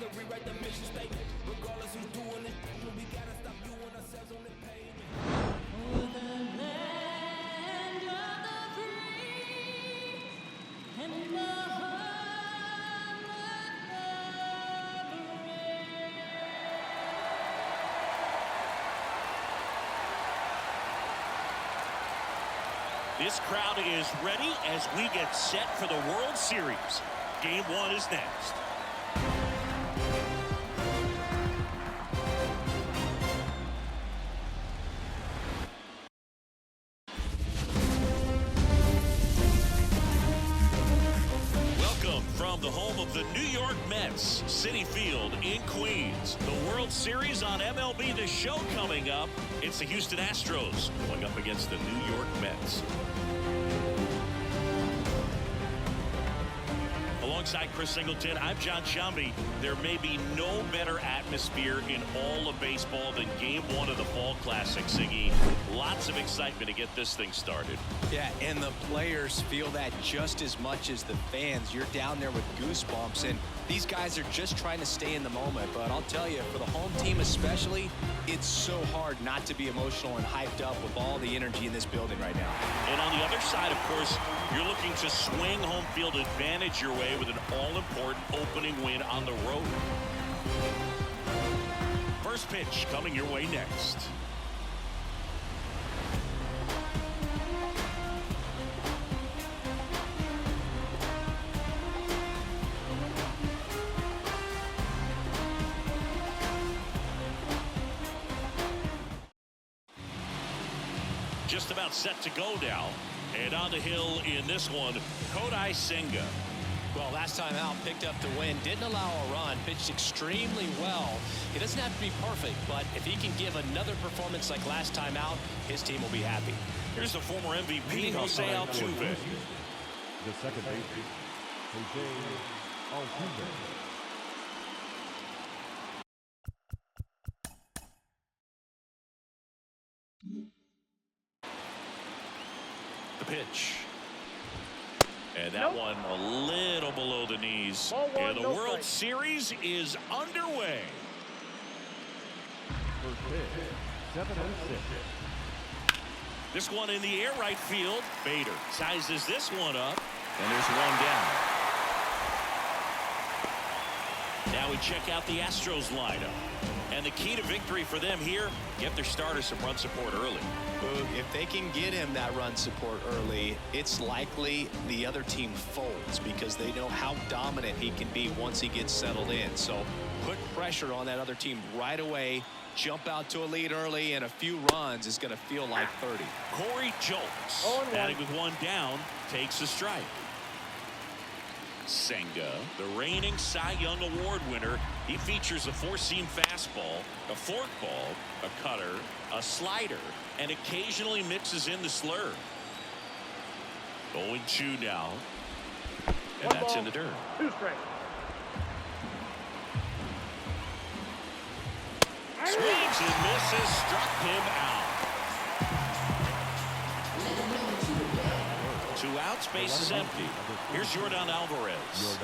to rewrite the mission statement. Regardless who's doing it, we gotta stop viewing ourselves on the page. For the land of the free and the home of the brave. This crowd is ready as we get set for the World Series. Game 1 is next. Welcome from the home of the New York Mets, Citi Field in Queens. The World Series on MLB The Show coming up. It's the Houston Astros going up against the New York Mets. Alongside Chris Singleton, I'm John Shambi. There may be no better atmosphere in all of baseball than Game 1 of the Fall Classic, Siggy. Lots of excitement to get this thing started. Yeah, and the players feel that just as much as the fans. You're down there with goosebumps, and these guys are just trying to stay in the moment. But I'll tell you, for the home team especially, it's so hard not to be emotional and hyped up with all the energy in this building right now. And on the other side, of course, you're looking to swing home field advantage your way with an all-important opening win on the road. First pitch coming your way next. Just about set to go now. And on the hill in this one, Kodai Senga. Well, last time out, picked up the win, didn't allow a run, pitched extremely well. It doesn't have to be perfect, but if he can give another performance like last time out, his team will be happy. Here's the former MVP, Jose Altuve. The second baseman, Jose Altuve. The pitch. And that one a little below the knees. And the World Series is underway. First pitch, 7-6. This one in the air right field. Bader sizes this one up. And there's one down. Now we check out the Astros lineup. And the key to victory for them here, get their starter some run support early. If they can get him that run support early, it's likely the other team folds because they know how dominant he can be once he gets settled in. So put pressure on that other team right away. Jump out to a lead early, and a few runs is going to feel like 30. Corey Jolks, batting with one down, takes a strike. Senga, the reigning Cy Young Award winner, he features a four-seam fastball, a forkball, a cutter, a slider, and occasionally mixes in the slur. 0-2 now, and that's in the dirt. 2 strikes. Swings and misses, struck him out. 2 outs, base is empty. Here's Yordan Alvarez.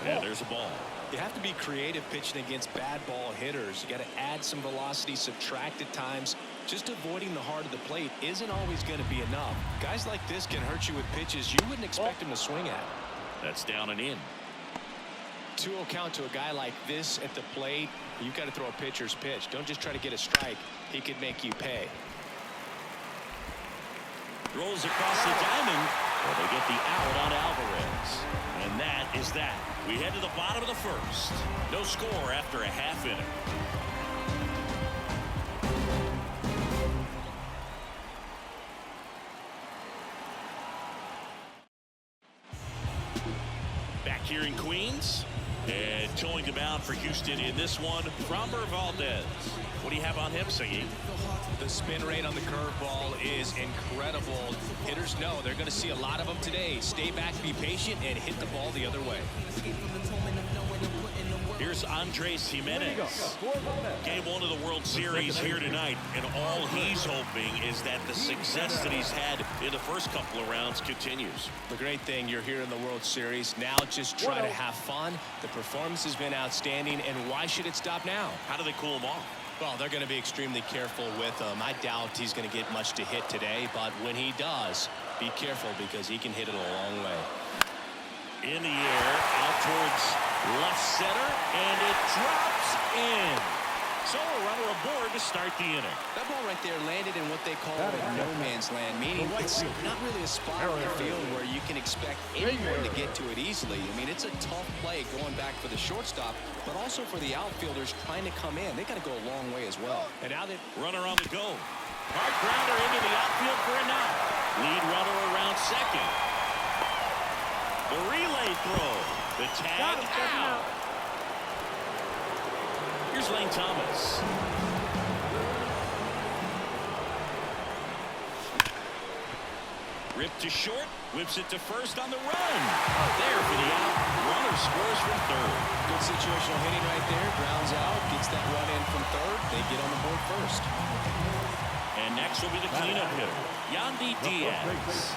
Yeah, there's a ball. You have to be creative pitching against bad ball hitters. You got to add some velocity, subtract at times. Just avoiding the heart of the plate isn't always going to be enough. Guys like this can hurt you with pitches you wouldn't expect them to swing at. That's down and in. 2-0 count to a guy like this at the plate. You've got to throw a pitcher's pitch. Don't just try to get a strike. He could make you pay. Rolls across the diamond. Well, they get the out on Alvarez. And that is that. We head to the bottom of the first. No score after a half inning. Back here in Queens. And towing the mound for Houston in this one, Framber Valdez. What do you have on him, Siggy? The spin rate on the curveball is incredible. Hitters know they're going to see a lot of them today. Stay back, be patient, and hit the ball the other way. Here's Here's Andres Jimenez. Game 1 of the World Series here tonight, and all he's hoping is that the success that he's had in the first couple of rounds continues. The great thing, you're here in the World Series. Now just try to have fun. The performance has been outstanding, and why should it stop now? How do they cool him off? Well, they're going to be extremely careful with him. I doubt he's going to get much to hit today, but when he does, be careful because he can hit it a long way. In the air, out towards left center, and it drops in. So a runner aboard to start the inning. That ball right there landed in what they call a no man's land, meaning it's not really a spot on the field where you can expect anyone to get to it easily. I mean, it's a tough play going back for the shortstop, but also for the outfielders trying to come in. They got to go a long way as well. And now they runner on the go. Hard grounder into the outfield for a knock. Lead runner around second. The relay throw. The tag out. Here's Lane Thomas. Ripped to short, whips it to first on the run. There for the out. Runner scores from third. Good situational hitting right there. Grounds out, gets that run in from third. They get on the board first. And next will be the cleanup hitter, Yandy Diaz.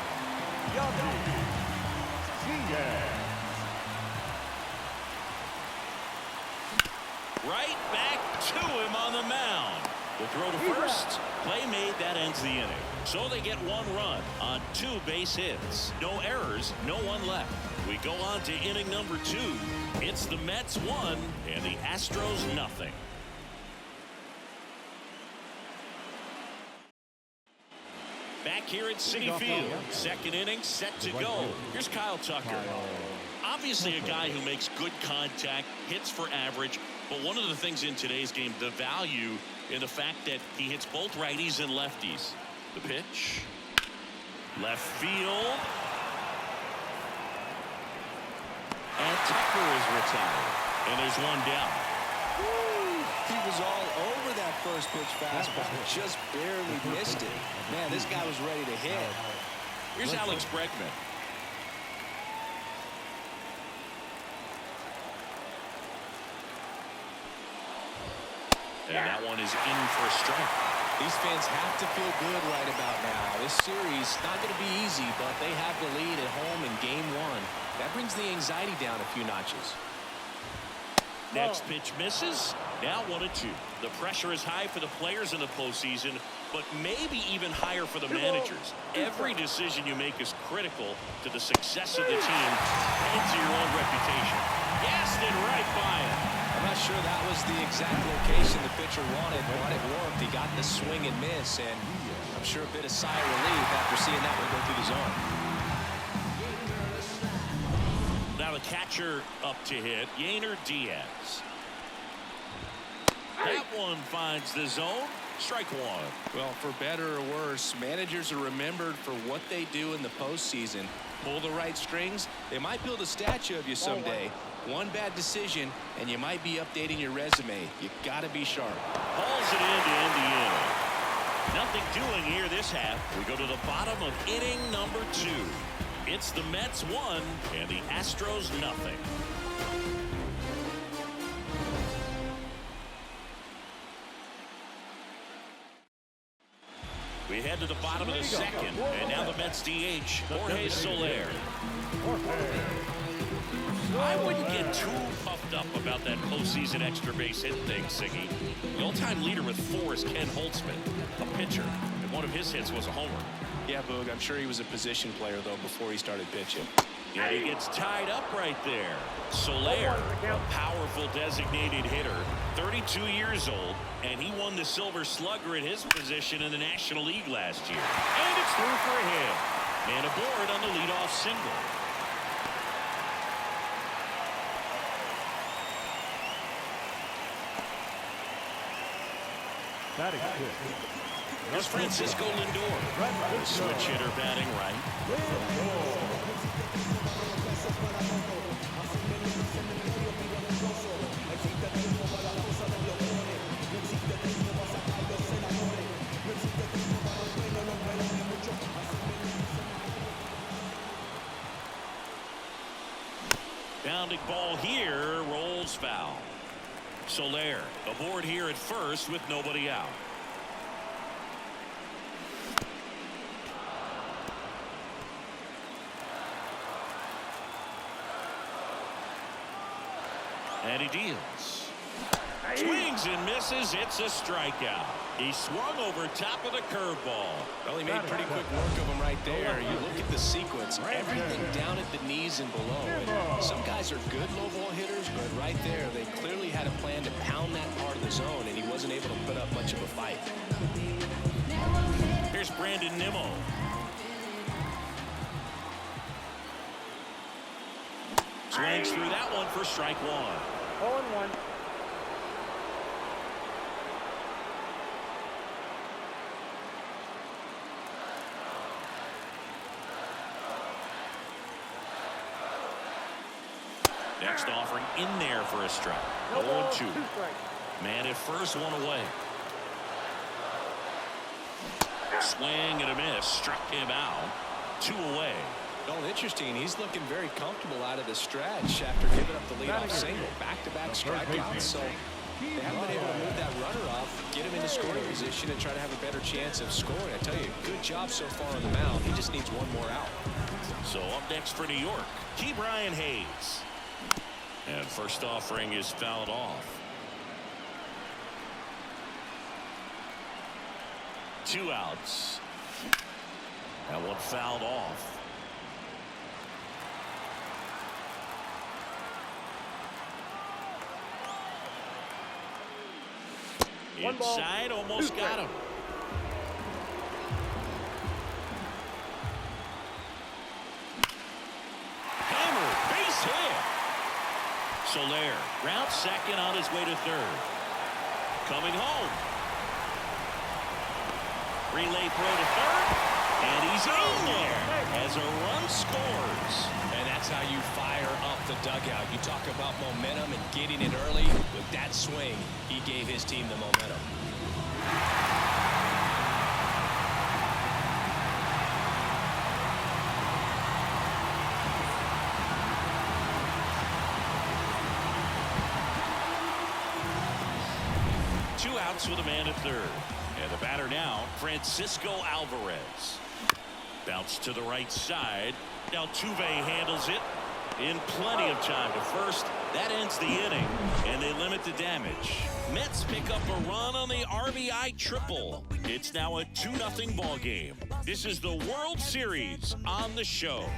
Right back to him on the mound. The throw to first. Play made. That ends the inning. So they get one run on 2 base hits. No errors, no one left. We go on to inning number 2. It's the Mets 1 and the Astros nothing. Back here at Citi Field. Second inning set to go. Here's Kyle Tucker. Obviously a guy who makes good contact, hits for average, but one of the things in today's game, the value in the fact that he hits both righties and lefties. The pitch. Left field. And Tucker is retired. And there's one down. He was all over that first pitch fastball, just barely missed it. Man, this guy was ready to hit. Here's Alex Bregman. And that one is in for a strike. These fans have to feel good right about now. This series not going to be easy, but they have the lead at home in game 1. That brings the anxiety down a few notches. Next pitch misses. Now 1-2. The pressure is high for the players in the postseason, but maybe even higher for the managers. Every decision you make is critical to the success of the team and to your own reputation. Gassed it right by him. I'm not sure that was the exact location the pitcher wanted, but it worked. He got the swing and miss, and I'm sure a bit of sigh of relief after seeing that one go through the zone. Now the catcher up to hit, Yainer Diaz. That one finds the zone. Strike one. Well, for better or worse, managers are remembered for what they do in the postseason. Pull the right strings, they might build a statue of you someday. One bad decision, and you might be updating your resume. You got to be sharp. Hauls it in to end the inning. Nothing doing here this half. We go to the bottom of inning number 2. It's the Mets 1 and the Astros nothing. We head to the bottom of the second, and now the Mets DH, Jorge Soler. I wouldn't get too puffed up about that postseason extra base hit thing, Siggy. The all-time leader with 4 is Ken Holtzman, a pitcher, and one of his hits was a homer. Yeah, Boog, I'm sure he was a position player, though, before he started pitching. And he gets tied up right there. Soler, a powerful designated hitter, 32 years old, and he won the Silver Slugger at his position in the National League last year. And it's through for a hit. And aboard on the leadoff single. Batting fifth. Here's Francisco Lindor. The switch hitter batting right. Bounding ball here, rolls foul. Soler aboard here at first with nobody out. And he deals. Swings and misses. It's a strikeout. He swung over top of the curveball. Well, he made pretty quick work of him right there. You look at the sequence, everything down at the knees and below. And some guys are good low ball hitters, but right there, they clearly had a plan to pound that part of the zone, and he wasn't able to put up much of a fight. Here's Brandon Nimmo. Swings through that one for strike one. 0-1. Next offering in there for a strike. 0-2. Man at first, one away. Swing and a miss. Struck him out. 2 away. Well, interesting. He's looking very comfortable out of the stretch after giving up the leadoff single. Back-to-back strikeouts. So they haven't been able to move that runner up, get him into scoring position, and try to have a better chance of scoring. I tell you, good job so far on the mound. He just needs one more out. So up next for New York, Brian Hayes. And first offering is fouled off. 2 outs. That one fouled off. Inside, almost got him. Hammer, base hit. Soler, round second on his way to third. Coming home. Relay throw to third. And he's in there as a run scores. And that's how you fire up the dugout. You talk about momentum and getting it early. With that swing, he gave his team the momentum. Two outs with a man at third. And the batter now, Francisco Alvarez. Bounce to the right side. Altuve handles it in plenty of time to first. That ends the inning, and they limit the damage. Mets pick up a run on the RBI triple. It's now a 2-0 ball game. This is the World Series on the show.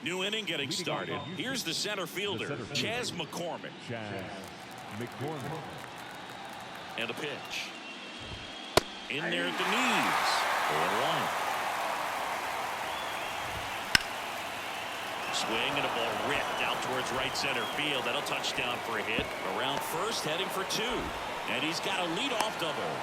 New inning getting started. Here's the center fielder, Chas McCormick. And a pitch. In there at the knees. 0-1. Swing and a ball ripped out towards right center field. That'll touch down for a hit. Around first, heading for 2. And he's got a leadoff double.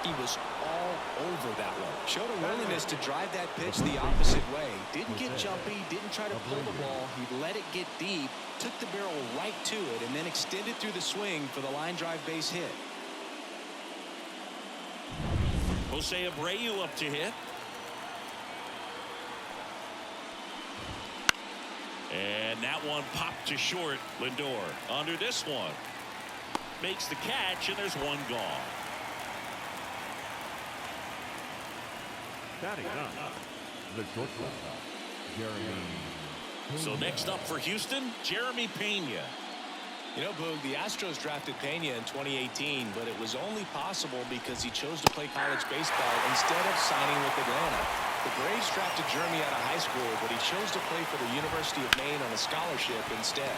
He was all over that one. Showed a willingness to drive that pitch the opposite way. Didn't get jumpy, didn't try to pull the ball. He let it get deep, took the barrel right to it, and then extended through the swing for the line drive base hit. Jose Abreu up to hit. And that one popped to short. Lindor under this one. Makes the catch, and there's one gone. Batting up, the shortstop, Jeremy. So next up for Houston, Jeremy Pena. You know, Boog, the Astros drafted Pena in 2018, but it was only possible because he chose to play college baseball instead of signing with Atlanta. The Braves drafted Jeremy out of high school, but he chose to play for the University of Maine on a scholarship instead.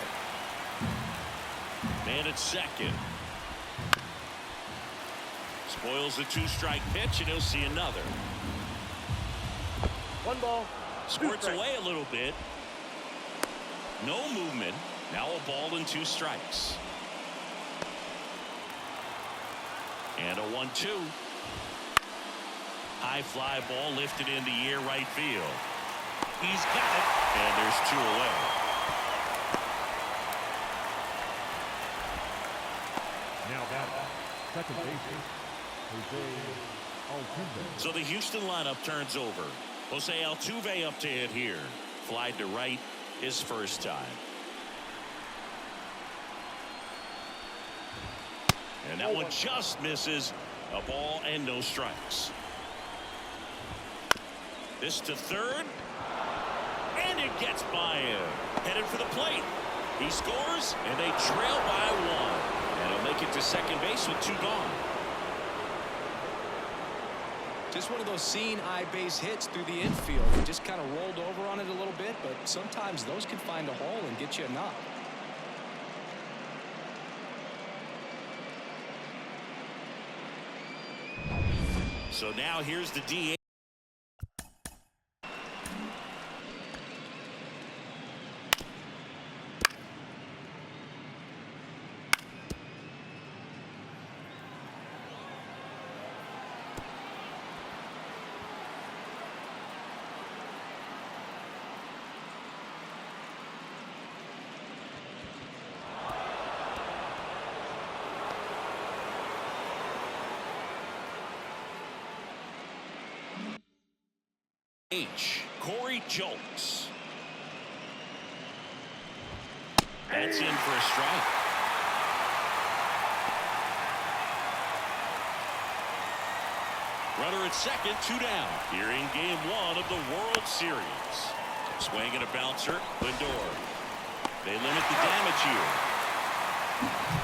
Man at second. Spoils the 2-strike pitch, and he'll see another. 1 ball. Squirts away a little bit. No movement. Now a ball and 2 strikes. And a 1-2. High fly ball lifted into the air right field. He's got it. And there's 2 away. Now that second baseman, Jose Altuve. So the Houston lineup turns over. Jose Altuve up to hit here. Flied to right. his first time. And that one just misses. A ball and no strikes. This to third. And it gets by him. Headed for the plate. He scores, and they trail by one. And he'll make it to second base with 2 gone. Just one of those seeing eye base hits through the infield. He just kind of rolled over on it a little bit, but sometimes those can find a hole and get you a knock. So now here's the DH. Corey Jolks. That's in for a strike. Runner at second, 2 down. Here in game 1 of the World Series. Swing and a bouncer. Lindor. They limit the damage here.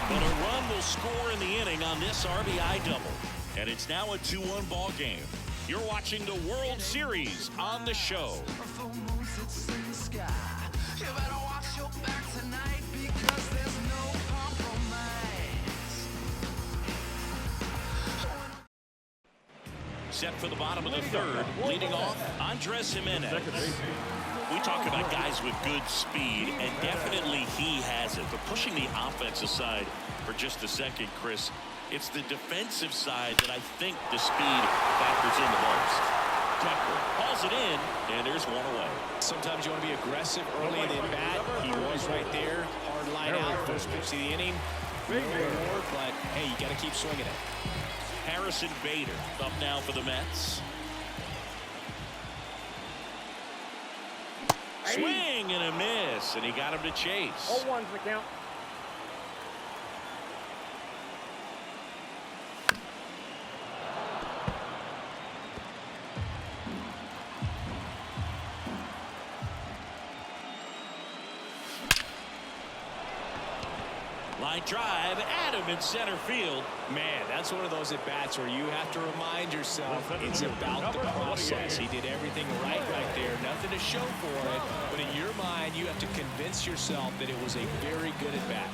But a run will score in the inning on this RBI double. And it's now a 2-1 ball game. You're watching the World Series on the show. Set for the bottom of the third, leading off Andres Jimenez. We talk about guys with good speed, and definitely he has it. But pushing the offense aside for just a second, Chris, it's the defensive side that I think the speed factors in the most. Tucker hauls it in, and there's one away. Sometimes you want to be aggressive early in the at-bat. He was right there. Hard line out. First pitch of the inning. No reward, but hey, you got to keep swinging it. Harrison Bader up now for the Mets. Swing and a miss, and he got him to chase. 0-1's the count. Line drive, Adam in center field. Man, that's one of those at-bats where you have to remind yourself it's about the process. He did everything right there. Nothing to show for it. But in your mind, you have to convince yourself that it was a very good at-bat.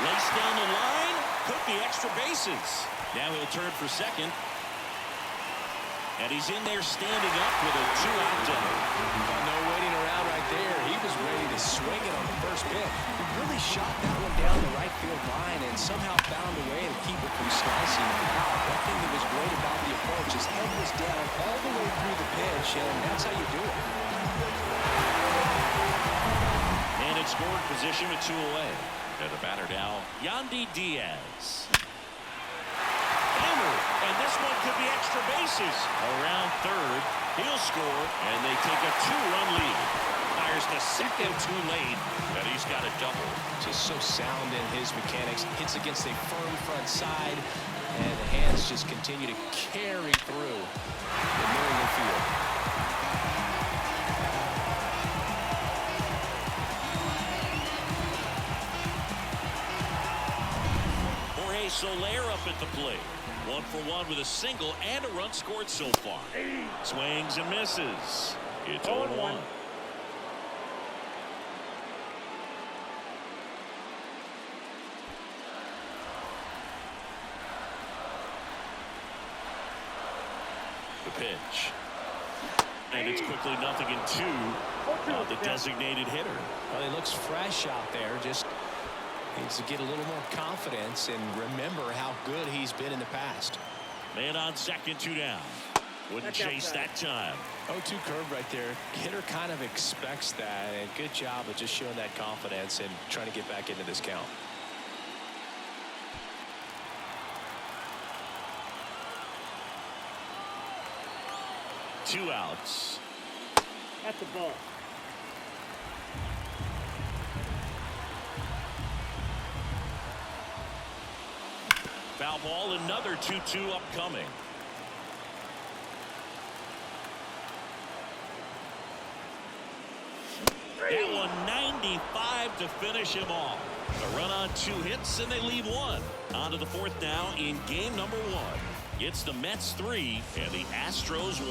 Lace down the line, took the extra bases. Now he'll turn for second. And he's in there standing up with a 2-out double. No waiting around right there. He was ready to swing it on the first pitch. He really shot that one down the right field line and somehow found a way to keep it from slicing out. One thing that was great about the approach, his head was down all the way through the pitch, and that's how you do it. And in scoring position with 2 away. And the batter now, Yandy Diaz. And this one could be extra bases. Around third, he'll score, and they take a 2-run lead. Fires the second too late, but he's got a double. Just so sound in his mechanics. Hits against a firm front side, and the hands just continue to carry through the middle of the field. Jorge Soler up at the plate. 1 for 1 with a single and a run scored so far. Swings and misses. It's 0-1. The pitch. And it's quickly 0-2 on the designated hitter. Well, he looks fresh out there. Just needs to get a little more confidence and remember how good he's been in the past. Man on second, 2 down. Wouldn't chase that time. 0-2 curve right there. Hitter kind of expects that, and good job of just showing that confidence and trying to get back into this count. 2 outs. At the ball. Foul ball, another 2-2 upcoming. That one 95 to finish him off. A run on 2 hits, and they leave 1. On to the 4th now in game number 1. It's the Mets 3 and the Astros 1.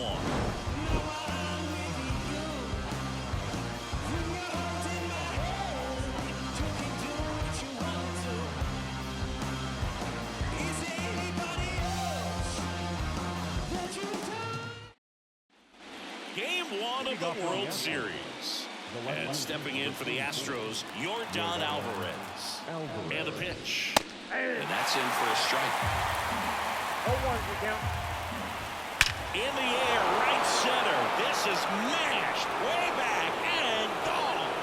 Game 1 of the World Series. And stepping in for the Astros, Yordan Alvarez. And the pitch. And that's in for a strike. 0-1 the count. In the air, right center. This is mashed way back and gone.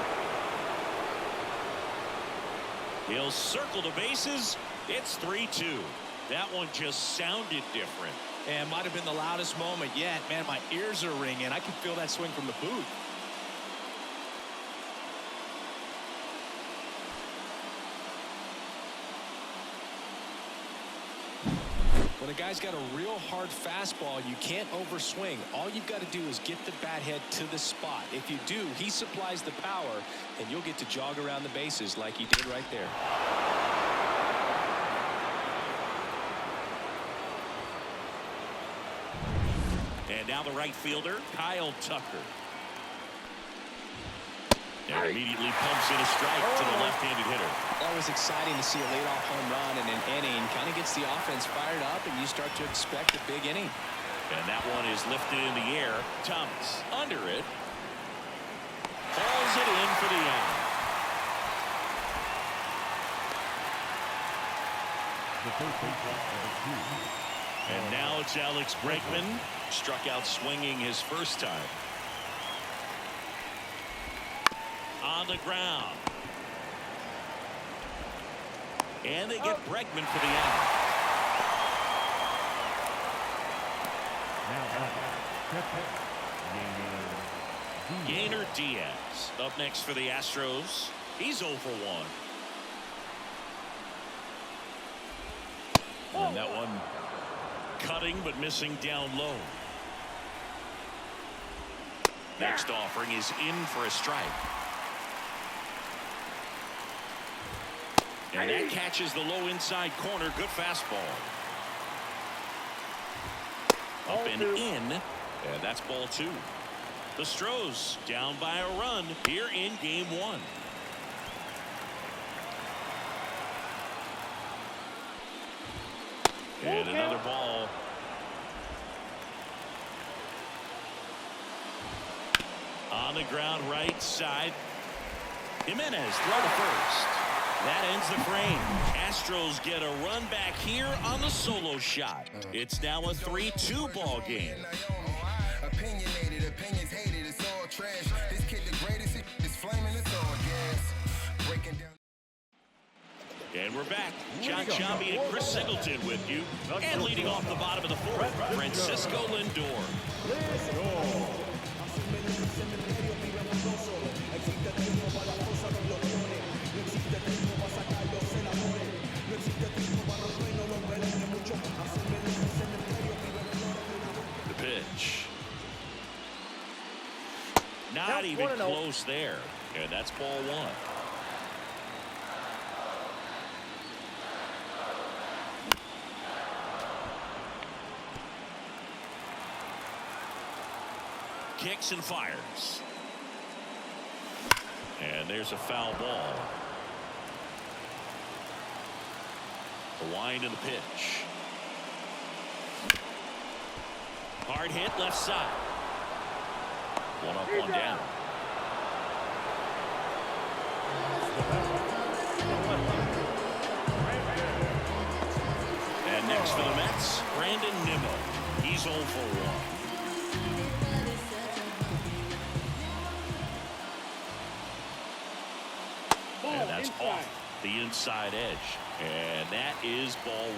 He'll circle the bases. It's 3-2. That one just sounded different. And might have been the loudest moment yet. Man, my ears are ringing. I can feel that swing from the booth. When a guy's got a real hard fastball, you can't overswing. All you've got to do is get the bat head to the spot. If you do, he supplies the power, and you'll get to jog around the bases like he did right there. And now the right fielder, Kyle Tucker. And immediately pumps in a strike to the left-handed hitter. Always exciting to see a leadoff home run in an inning. Kind of gets the offense fired up, and you start to expect a big inning. And that one is lifted in the air. Thomas under it. Calls it in for the out. And now it's Alex Bregman. Struck out swinging his first time. On the ground. And they get Bregman for the out. Gainer Diaz up next for the Astros. He's 0 for 1. And that one cutting but missing down low. Next offering is in for a strike. And that catches the low inside corner. Good fastball. Up and in. And that's ball 2. The Stros down by a run here in game 1. And another ball. On the ground right side. Jimenez throw to first. That ends the frame. Astros get a run back here on the solo shot. It's now a 3-2 ball game. Opinionated, opinions hated, it's all trash. This kid the greatest, it's flaming, it's all gas. Breaking down. And we're back. John Chambi and Chris Singleton with you. And leading off the bottom of the 4th, Francisco Lindor. The pitch. Not even close there. And that's ball 1. Kicks and fires. And there's a foul ball. The wind and the pitch. Hard hit left side. One up, one down. And next for the Mets, Brandon Nimmo. He's 0 for 1. And that's off the inside edge. And that is ball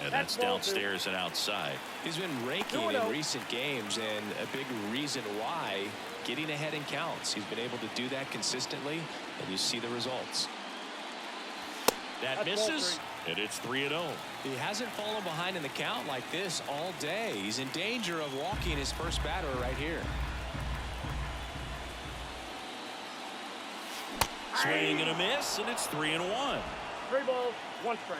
1. And that's downstairs and outside. He's been raking in recent games, and a big reason why, getting ahead in counts. He's been able to do that consistently, and you see the results. That misses, and it's 3-0. He hasn't fallen behind in the count like this all day. He's in danger of walking his first batter right here. Swing and a miss, and it's 3-1. 3 balls, 1 strike.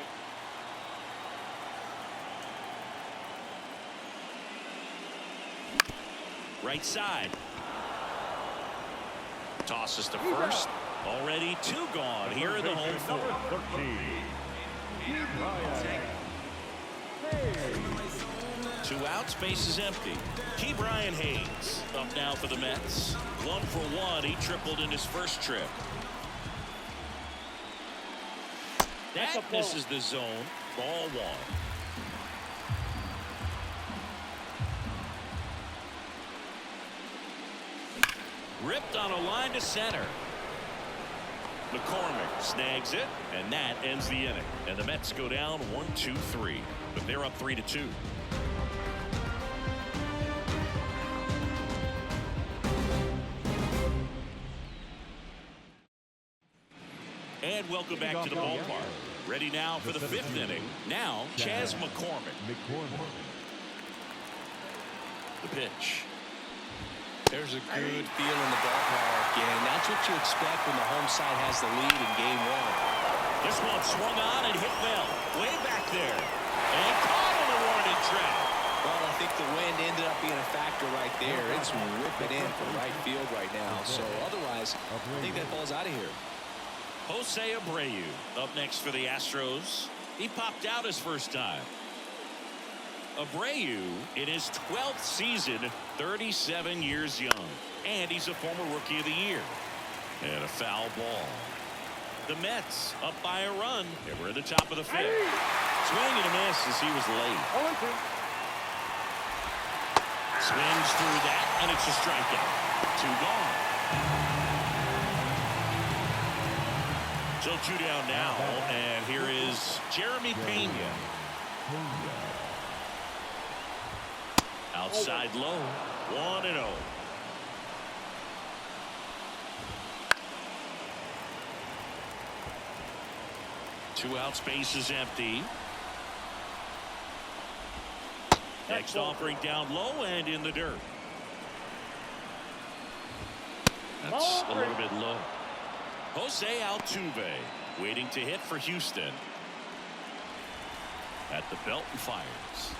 Right side. Tosses to first. Already 2 gone here in the home fourth. Number 13. Two outs, base is empty. Key Brian Hayes up now for the Mets. 1 for 1. He tripled in his first trip. That misses the zone. Ball 1. Ripped on a line to center. McCormick snags it, and that ends the inning. And the Mets go down 1-2-3, but they're up 3-2. And welcome back to the ballpark. Ready now for the 5th inning. Now, Chas McCormick. The pitch. There's a good feel in the ballpark, and that's what you expect when the home side has the lead in game 1. This one swung on and hit well. Way back there. And caught on the warning track. Well, I think the wind ended up being a factor right there. It's ripping in from right field right now. So otherwise, I think that ball's out of here. Jose Abreu up next for the Astros. He popped out his first time. Abreu in his 12th season, 37 years young, and he's a former Rookie of the Year. And a foul ball. The Mets up by a run, and we're at the top of the 5th. Swing and a miss as he was late. 0-2. Swings through that, and it's a strikeout. 2 gone. So 2 down now, and here is Jeremy Pena. Outside low, 1-0. Two outs, base is empty. Next offering down low and in the dirt. That's a little bit low. Jose Altuve waiting to hit for Houston. At the belt and fires.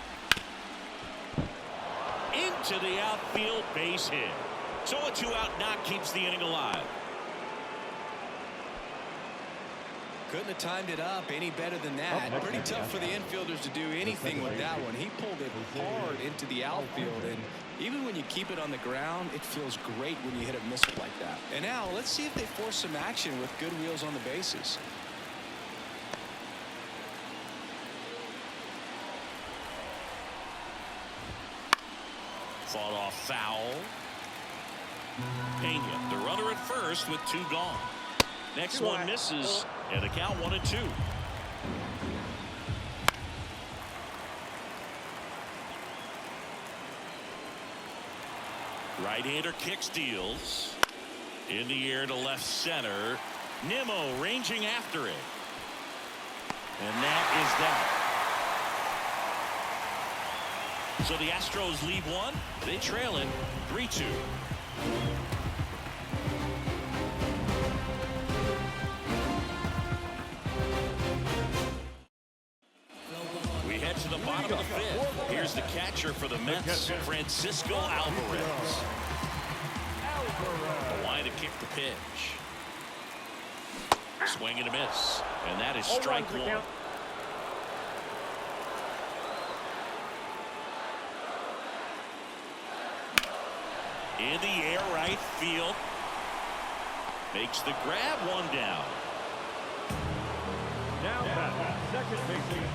Into the outfield, base hit. So a 2-out knock keeps the inning alive. Couldn't have timed it up any better than that. Pretty tough for the infielders to do anything with that one. He pulled it hard into the outfield, and even when you keep it on the ground, it feels great when you hit a missile like that. And now let's see if they force some action with good wheels on the bases. Fought off foul. Pena, the runner at first with 2 gone. Next one misses, and the count 1-2. Right-hander kick steals. In the air to left center. Nimmo ranging after it. And that is that. So the Astros lead 1. They trail it 3-2. We head to the bottom of the 5th. Here's the catcher for the Mets, Francisco Alvarez. The line to kick the pitch. Swing and a miss. And that is strike 1. In the air, right field. Makes the grab, 1 down. Now second baseman.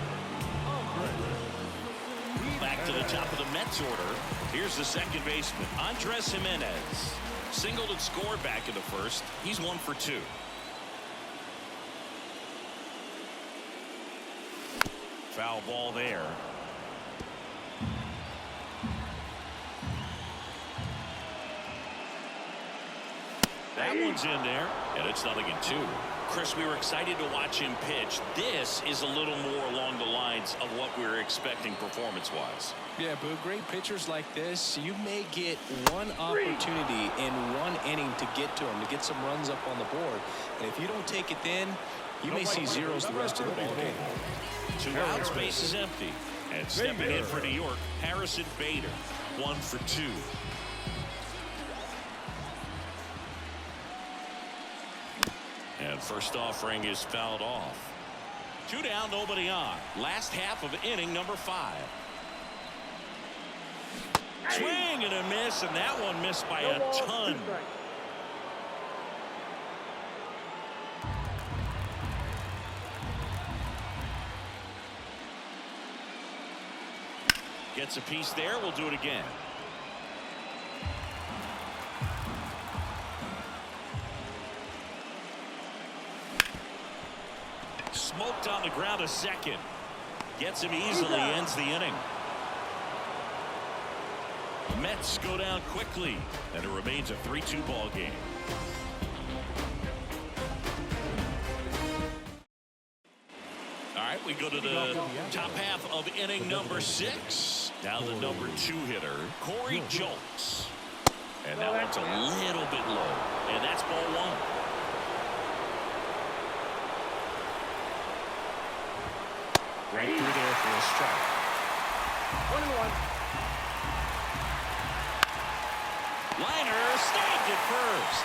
Back to the top of the Mets order. Here's the second baseman, Andres Jimenez. Singled and scored back in the first. He's 1 for 2. Foul ball there. That one's in there, and it's 0-2. Chris, we were excited to watch him pitch. This is a little more along the lines of what we were expecting performance-wise. Yeah, Boo, great pitchers like this, you may get one opportunity in one inning to get to them, to get some runs up on the board. And if you don't take it then, you may see zeros the rest of the ball game. 2 outs, base is empty. And stepping in for New York, Harrison Bader, 1 for 2. And first offering is fouled off. 2 down, nobody on. Last half of inning number 5. Swing and a miss, and that one missed by a ton. Gets a piece there. We'll do it again. Smoked on the ground a second. Gets him easily, ends the inning. Mets go down quickly, and it remains a 3-2 ball game. All right, we go to the top half of inning number 6. Now the number 2 hitter, Corey Julks. And that one's a little bit low, and that's ball 1. Right through there for a strike. 1-1. Liner snagged it first.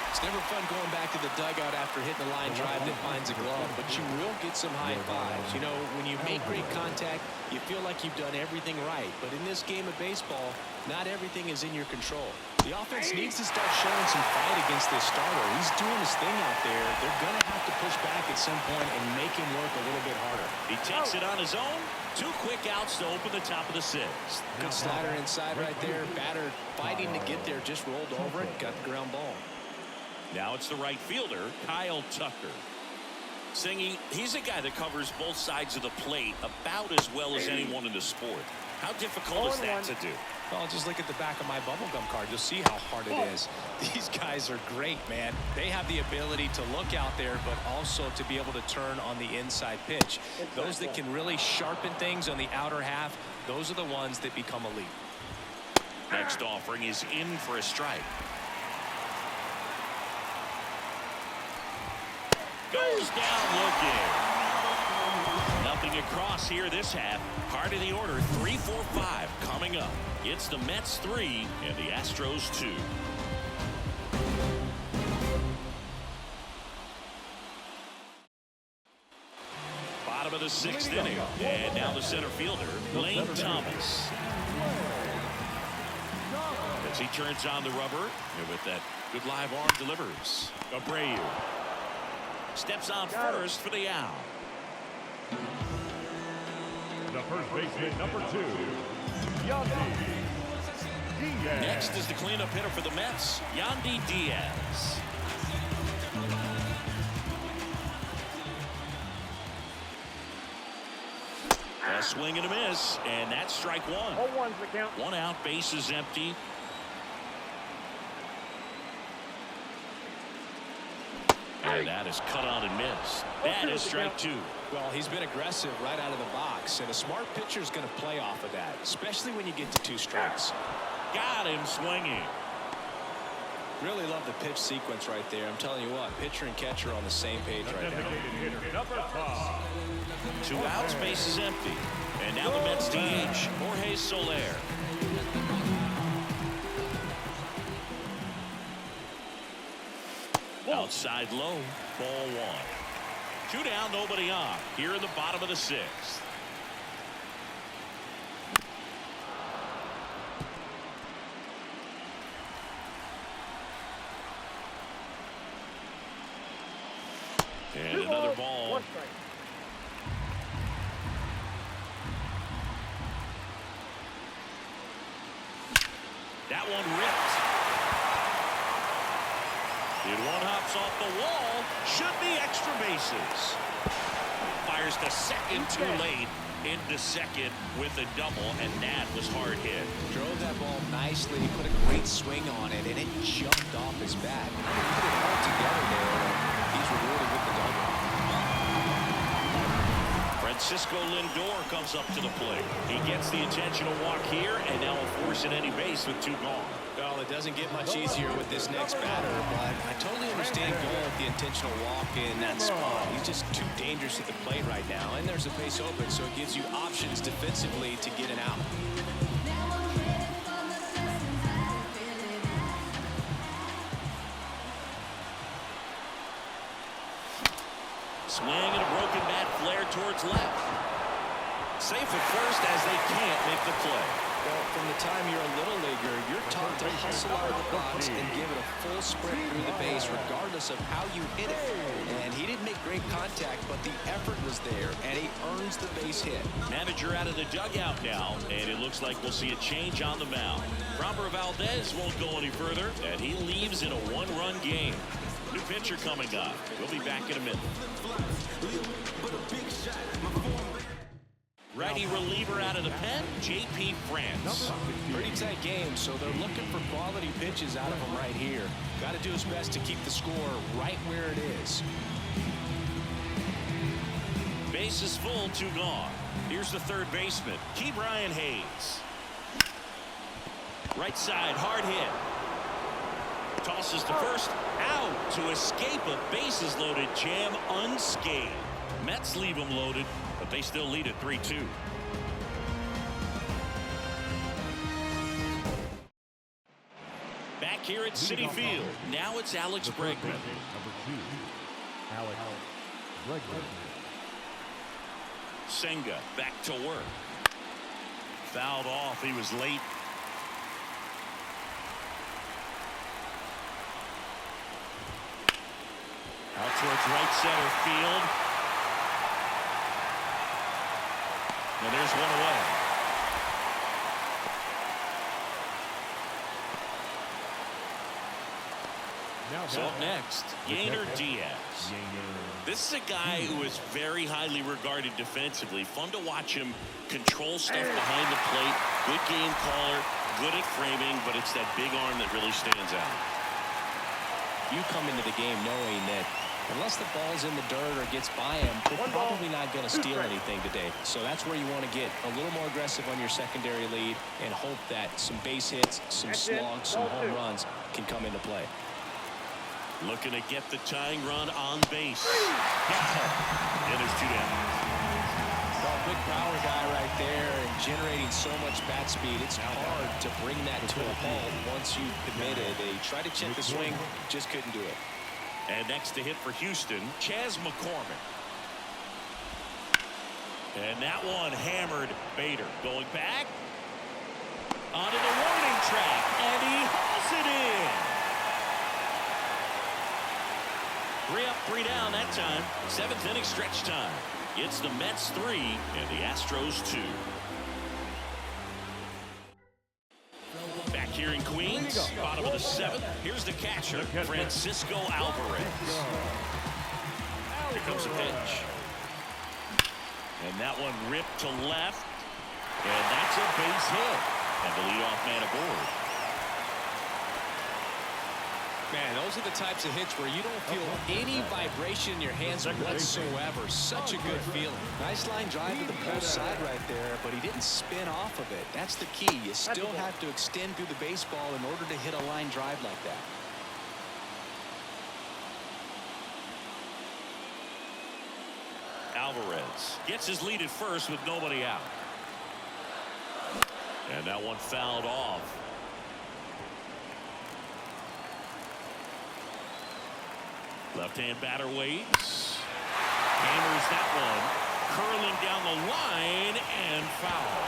It's never fun going back to the dugout after hitting a line drive that finds a glove, but you will get some high fives. You know, when you make great contact, you feel like you've done everything right. But in this game of baseball, not everything is in your control. The offense needs to start showing some fight against this starter. He's doing his thing out there. They're going to have to push back at some point and make him work a little bit harder. He takes it on his own. 2 quick outs to open the top of the 6th. Good slider inside right there. Batter fighting to get there, just rolled over it, got the ground ball. Now it's the right fielder, Kyle Tucker. Singy, he's a guy that covers both sides of the plate about as well as anyone in the sport. How difficult is that to do? Well, just look at the back of my bubblegum card. You'll see how hard it is. These guys are great, man. They have the ability to look out there, but also to be able to turn on the inside pitch. Those that can really sharpen things on the outer half, those are the ones that become elite. Next offering is in for a strike. Goes down looking. Nothing across here this half. Heart of the order, 3-4-5 coming up. It's the Mets 3 and the Astros 2. Bottom of the 6th inning. And now the center fielder, Lane Thomas. As he turns on the rubber, and with that good live arm delivers. Abreu steps on first for the out. The first baseman, number 2, Yandy Diaz. Next is the cleanup hitter for the Mets, Yandy Diaz. A swing and a miss, and that's strike 1. 0-1's the count. 1 out, base is empty. And that is cut on and missed. That is strike 2. Well, he's been aggressive right out of the box, and a smart pitcher is going to play off of that, especially when you get to 2 strikes. Got him swinging. Really love the pitch sequence right there. I'm telling you what, pitcher and catcher are on the same page right now. Number 5. 2 outs, base is empty. And now the Mets DH, Jorge Soler. Outside low, ball 1. 2 down, nobody on. Here in the bottom of the 6th. And another ball. 1 strike. That one ripped. And one hops off the wall. Should be extra bases. fires to second too late. Into second with a double, and that was hard hit. Drove that ball nicely, put a great swing on it, and it jumped off his bat. He put it all together there, and he's rewarded with the double. Francisco Lindor comes up to the plate. He gets the intentional walk here, and now will force an any base with 2 gone. Well, it doesn't get much easier with this next batter, but I totally understand going with the intentional walk in that spot. He's just too dangerous at the plate right now, and there's a base open, so it gives you options defensively to get an out. Swing and a broken bat flare towards left. Safe at first as they can't make the play. Well, from the time you're a little leaguer, you're taught to hustle out of the box and give it a full sprint through the base regardless of how you hit it. And he didn't make great contact, but the effort was there, and he earns the base hit. Manager out of the dugout now, and it looks like we'll see a change on the mound. Robert Valdez won't go any further, and he leaves in a 1-run game. New pitcher coming up. We'll be back in a minute. Righty reliever out of the pen, J.P. France. Pretty tight game, so they're looking for quality pitches out of him right here. Got to do his best to keep the score right where it is. Base is full, 2 gone. Here's the third baseman, Key Brian Hayes. Right side, hard hit. Tosses to first, out to escape a bases loaded jam unscathed. Mets leave him loaded, but they still lead at 3-2. Back here at Citi Field, now it's Alex Bregman. Number 2, Alex Bregman. Senga back to work. Fouled off, he was late. Out towards right center field. And there's one away. So up next, Yainer Diaz. This is a guy who is very highly regarded defensively. Fun to watch him control stuff behind the plate. Good game caller, good at framing, but it's that big arm that really stands out. You come into the game knowing that unless the ball's in the dirt or gets by him, they're probably not going to steal anything today. So that's where you want to get a little more aggressive on your secondary lead and hope that some base hits, some slugs, some home runs can come into play. Looking to get the tying run on base. And there's 2 down. Big power guy right there and generating so much bat speed. It's hard to bring that to a halt once you've committed. They tried to check the swing, just couldn't do it. And next to hit for Houston, Chas McCormick. And that one hammered Bader. Going back. Onto the warning track. And he hauls it in. 3 up, 3 down that time. 7th inning stretch time. It's the Mets 3 and the Astros 2. Back here in Queens, bottom of the 7th. Here's the catcher, Francisco Alvarez. Here comes a pitch. And that one ripped to left. And that's a base hit. And the leadoff man aboard. Man, those are the types of hits where you don't feel any vibration in your hands whatsoever. Such a good feeling. Nice line drive to the post side right there, but he didn't spin off of it. That's the key. You still have to extend through the baseball in order to hit a line drive like that. Alvarez gets his lead at first with nobody out. And that one fouled off. Left-hand batter waits. Hammers that one. Curling down the line and foul.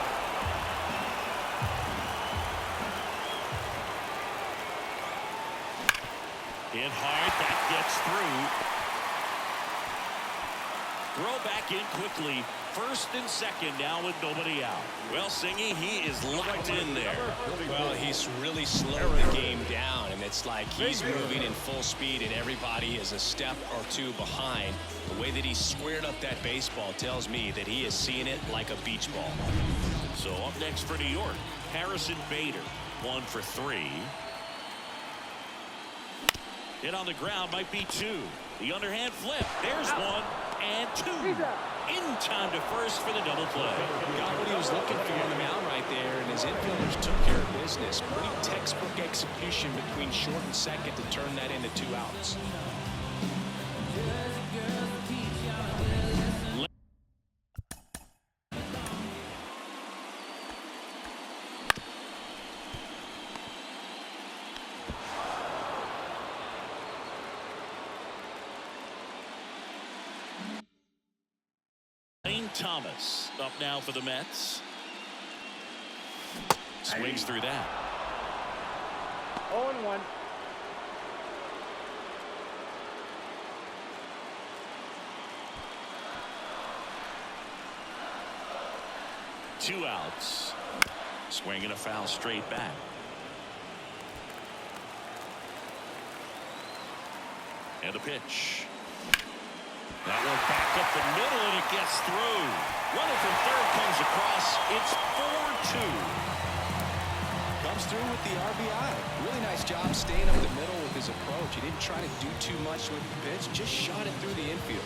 Hit hard. That gets through. Throw back in quickly. First and second now with nobody out. Well, Singy, he is locked in there. Well, he's really slowed the game down, and it's like he's moving in full speed, and everybody is a step or two behind. The way that he squared up that baseball tells me that he is seeing it like a beach ball. So up next for New York, Harrison Bader, 1 for 3. Hit on the ground, might be 2. The underhand flip. There's 1 and 2. In time to first for the double play. Got what he was looking for on the mound right there, and his infielders took care of business. Pretty textbook execution between short and second to turn that into 2 outs. Thomas up now for the Mets. Swings through that. 0-1. Two outs. Swinging a foul straight back. And a pitch. That one back up the middle, and it gets through. Runner from third comes across. It's 4-2. Comes through with the RBI. Really nice job staying up the middle with his approach. He didn't try to do too much with the pitch, just shot it through the infield.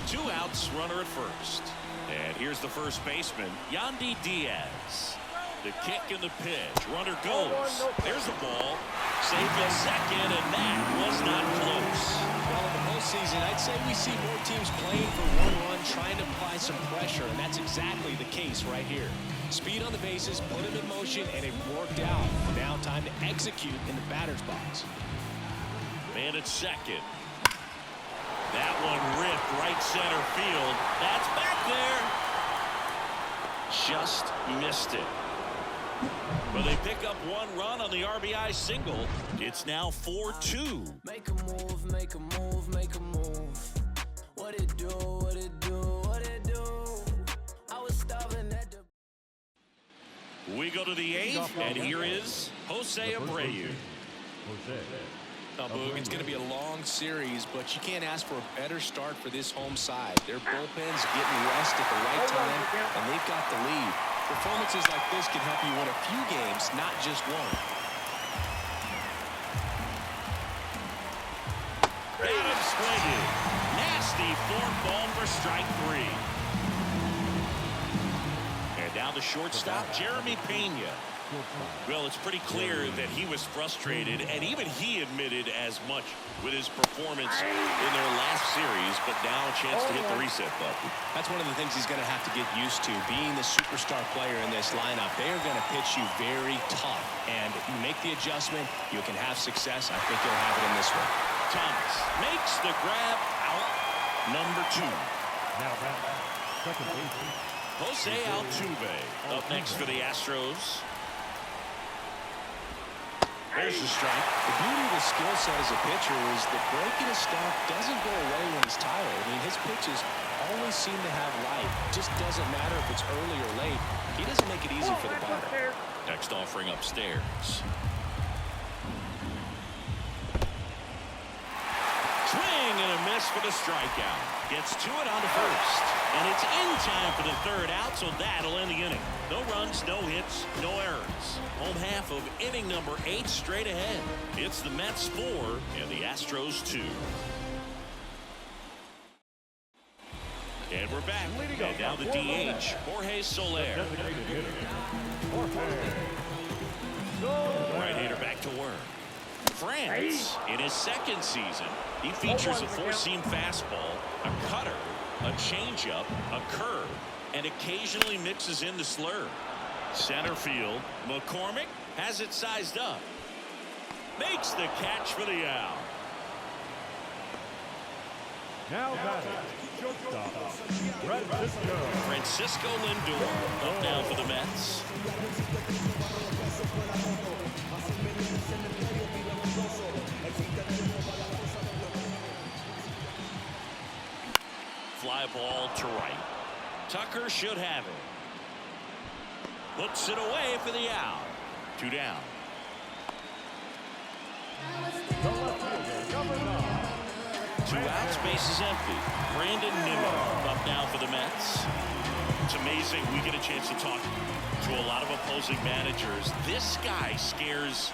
2 outs, runner at first. And here's the first baseman, Yandy Diaz. The kick and the pitch. Runner goes. There's the ball. Safe at second, and that was not close. Well, in the postseason, I'd say we see more teams playing for 1 run, trying to apply some pressure, and that's exactly the case right here. Speed on the bases, put him in motion, and it worked out. Now time to execute in the batter's box. Man at second. That one ripped right center field. That's back there. Just missed it. Well, they pick up 1 run on the RBI single. It's now 4-2. Make a move, make a move, make a move. What it do, what it do, what it do. I was starving at the... We go to the 8th, and here is Jose Abreu. Now, Boog, it's going to be a long series, but you can't ask for a better start for this home side. Their bullpen's getting rest at the right time, and they've got the lead. Performances like this can help you win a few games, not just one. Got him swinging. Nasty fork ball for strike 3. And now the shortstop, Jeremy Pena. Well, it's pretty clear that he was frustrated, and even he admitted as much with his performance in their last series, but now a chance to hit the reset button. That's one of the things he's going to have to get used to, being the superstar player in this lineup. They are going to pitch you very tough, and if you make the adjustment, you can have success. I think you'll have it in this one. Thomas makes the grab out number 2. Now second base. Jose Altuve up next for the Astros. There's the strike. The beauty of his skill set as a pitcher is that breaking his stuff doesn't go away when he's tired. I mean, his pitches always seem to have life. It just doesn't matter if it's early or late. He doesn't make it easy for the batter. Next offering upstairs. Swing and a miss for the strikeout. Gets to it on to first. And it's in time for the 3rd out, so that'll end the inning. No runs, no hits, no errors. Home half of inning number 8 straight ahead. It's the Mets 4 and the Astros 2. And we're back. And now the DH, Jorge Soler. Right-hander back to work. France, in his 2nd season, he features a 4-seam fastball, a cutter, a changeup, a curve, and occasionally mixes in the slurve. Center field, McCormick has it sized up. Makes the catch for the out. Now batting, shortstop, Francisco Lindor up now for the Mets. fly ball to right. Tucker should have it. Hooks it away for the out. 2 down. The left fielder, number 9. 2 outs, base is empty. Brandon Nimmo up now for the Mets. It's amazing we get a chance to talk to a lot of opposing managers. This guy scares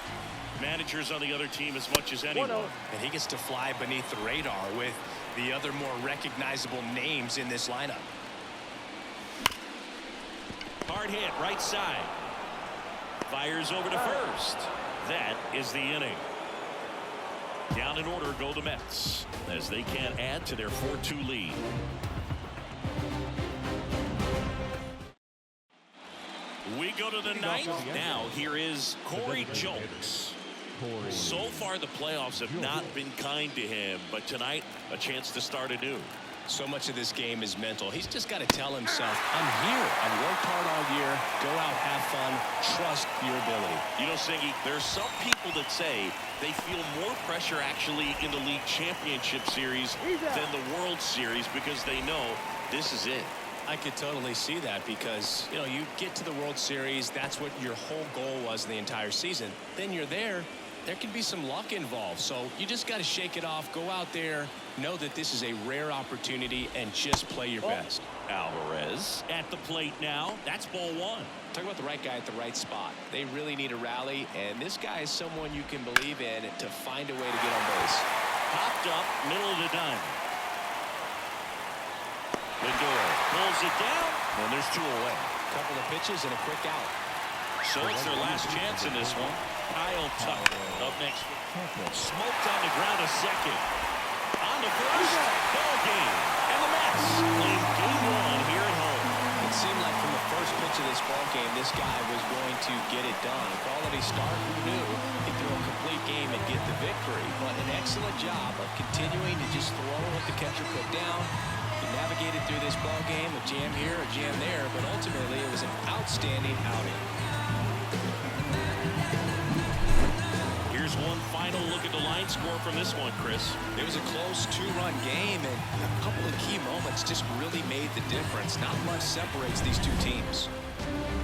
managers on the other team as much as anyone. And he gets to fly beneath the radar with the other more recognizable names in this lineup. Hard hit, right side. Fires over to first. That is the inning. Down in order go the Mets as they can't add to their 4-2 lead. We go to the ninth. Now here is Corey Julks. So far the playoffs have not been kind to him, but tonight a chance to start anew. So much of this game is mental. He's just got to tell himself, I'm here. I worked hard all year. Go out, have fun, trust your ability. You know, Singy, there are some people that say they feel more pressure actually in the league championship series than the World Series because they know this is it. I could totally see that because, you know, you get to the World Series, that's what your whole goal was the entire season. Then you're there can be some luck involved. So you just got to shake it off, go out there, know that this is a rare opportunity, and just play your best. Alvarez at the plate now. That's ball 1. Talk about the right guy at the right spot. They really need a rally, and this guy is someone you can believe in to find a way to get on base. Popped up, middle of the diamond. Lindor pulls it down, and there's 2 away. Couple of pitches and a quick out. So it's their last chance in this one. Kyle Tucker up next. Smoked on the ground a second. On the first. Ball game. And the Mets claim game 1 here at home. It seemed like from the first pitch of this ball game, this guy was going to get it done. Quality start, who knew? He'd throw a complete game and get the victory. But an excellent job of continuing to just throw what the catcher put down. He navigated through this ball game, a jam here, a jam there, but ultimately it was an outstanding outing. Here's one final look at the line score from this one, Chris. It was a close 2-run game, and a couple of key moments just really made the difference. Not much separates these two teams.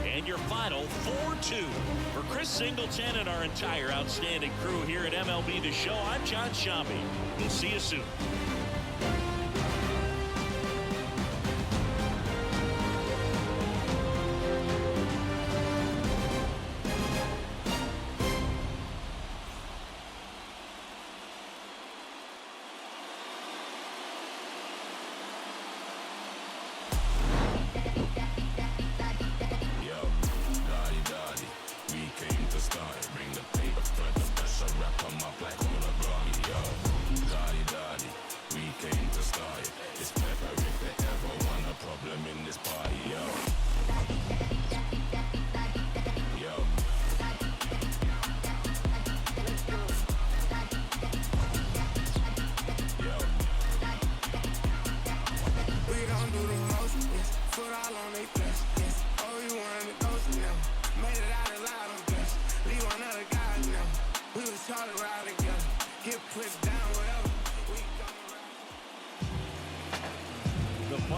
And your final 4-2. For Chris Singleton and our entire outstanding crew here at MLB The Show, I'm John Shambi. We'll see you soon. Get put down.